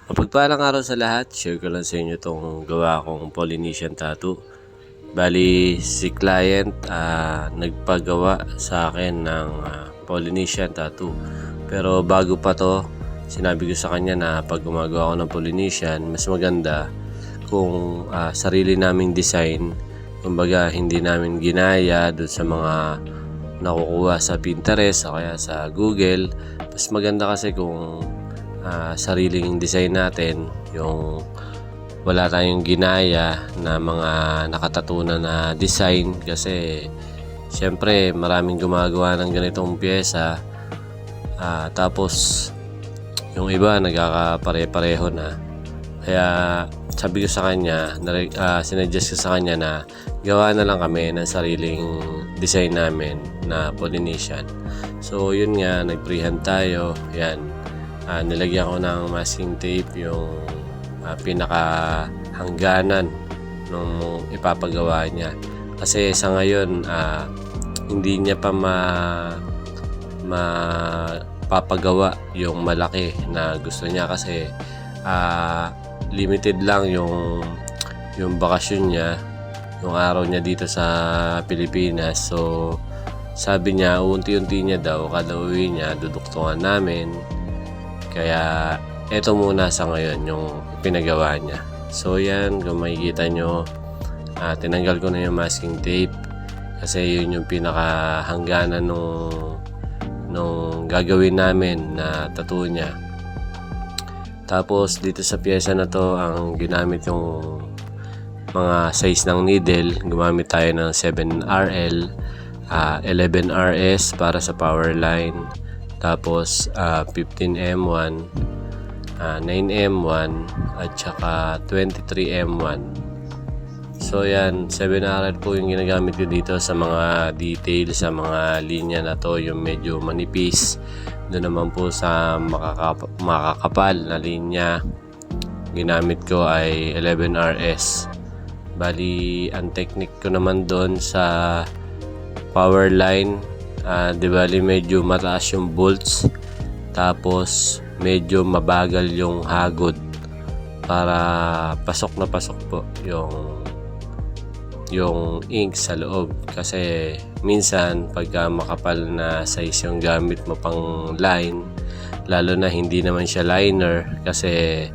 Mapagpalang araw sa lahat, share ko lang sa inyo itong gawa kong Polynesian tattoo. Bali, si client nagpagawa sa akin ng Polynesian tattoo. Pero bago pa to, sinabi ko sa kanya na pag gumagawa ako ng Polynesian, mas maganda kung sarili naming design. Kumbaga, hindi namin ginaya doon sa mga nakukuha sa Pinterest o kaya sa Google. Mas maganda kasi kung sariling design natin, yung wala tayong ginaya na mga nakatatunan na design, kasi syempre maraming gumagawa ng ganitong pyesa, tapos yung iba nagkakapare-pareho na. Kaya sabi ko sa kanya, sinuggest ko sa kanya na gawa na lang kami ng sariling design namin na Polynesian. So yun nga, nag-freehand tayo. Yan, nilagyan ko ng masking tape yung pinaka hangganan nung ipapagawa niya, kasi sa ngayon hindi niya pa mapapagawa yung malaki na gusto niya, kasi limited lang yung bakasyon niya, yung araw niya dito sa Pilipinas. So sabi niya unti-unti niya daw, kada uwi niya duduktungan namin. Kaya eto muna sa ngayon yung pinagawa niya. So yan, kung makikita nyo, tinanggal ko na yung masking tape, kasi yun yung pinakahangganan nung gagawin namin na tattoo niya. Tapos dito sa pyesa na to, ang ginamit yung mga size ng needle. Gumamit tayo ng 7RL, 11RS para sa power line, tapos 15M1, 9M1 at saka 23M1. So yan, 7RL po yung ginagamit ko dito sa mga details, sa mga linya na to, yung medyo manipis. Doon naman po sa makakapal na linya, ginamit ko ay 11RS. Bali, ang technique ko naman doon sa power line, di bali medyo mataas yung bolts, tapos medyo mabagal yung hagod para pasok na pasok po yung ink sa loob. Kasi minsan pagka makapal na size yung gamit mo pang line, lalo na hindi naman siya liner, kasi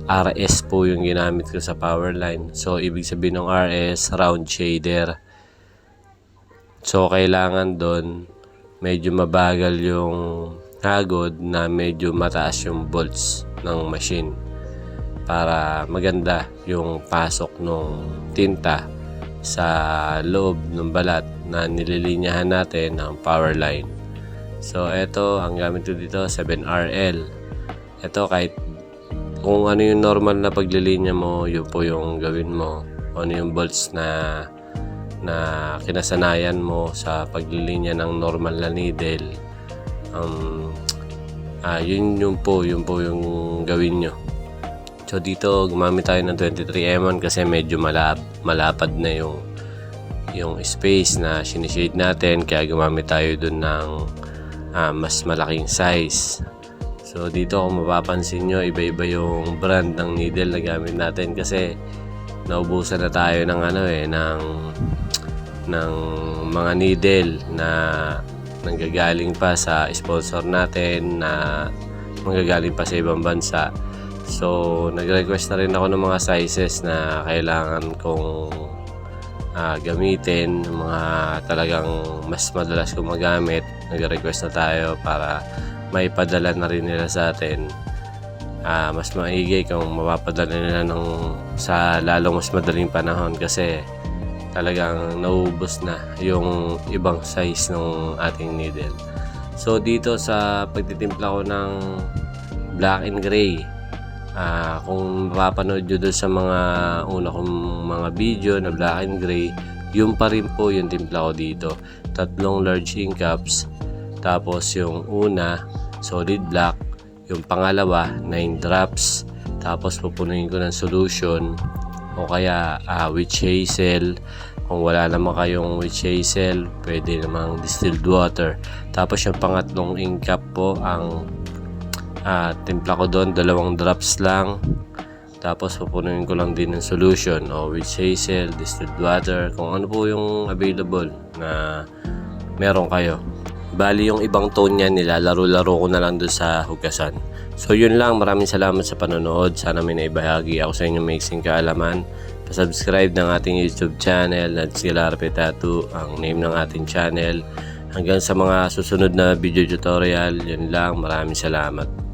RS po yung ginamit ko sa power line. So ibig sabihin ng RS, round shader. So kailangan doon medyo mabagal yung hagod na medyo mataas yung bolts ng machine para maganda yung pasok ng tinta sa loob ng balat na nililinyahan natin ng power line. So ito, ang gamit ko dito 7RL. Ito, kahit kung ano yung normal na paglilinya mo, yun po yung gawin mo. Ano yung bolts na kinasanayan mo sa paglilinya ng normal na needle, yun po yung gawin nyo. So dito gumamit tayo ng 23M1 kasi medyo malapad na yung space na sinishade natin, kaya gumamit tayo dun ng mas malaking size. So dito, kung mapapansin nyo, iba-iba yung brand ng needle na gamit natin, kasi naubusan na tayo ng ng mga needle na nanggagaling pa sa sponsor natin, na manggagaling pa sa ibang bansa. So nag-request na rin ako ng mga sizes na kailangan kong gamitin, mga talagang mas madalas kong magamit. Nag-request na tayo para maipadala na rin nila sa atin. Mas maigi kung mapapadala nila sa lalong mas madaling panahon, kasi talagang naubos na yung ibang size ng ating needle. So dito sa pagtitimpla ko ng black and gray, kung mapapanood nyo doon sa mga una kong mga video na black and gray, yun pa rin po yung timpla ko dito. 3 large ink cups, tapos yung una solid black, yung pangalawa 9 drops, tapos pupunuin ko ng solution o kaya witch hazel. Kung wala naman kayong witch hazel, pwede namang distilled water. Tapos yung pangatlong ink cap po, ang timpla ko doon, 2 drops lang. Tapos pupunuin ko lang din ng solution o witch hazel, distilled water, kung ano po yung available na meron kayo. Bali yung ibang tone niyan nilalaro-laro ko na lang doon sa hugasan. So yun lang, maraming salamat sa panonood. Sana may naibahagi ako sa inyong mixing kaalaman. Pa-subscribe ng ating YouTube channel na Sgilarpe Tattoo, ang name ng ating channel. Hanggang sa mga susunod na video tutorial, yun lang, maraming salamat.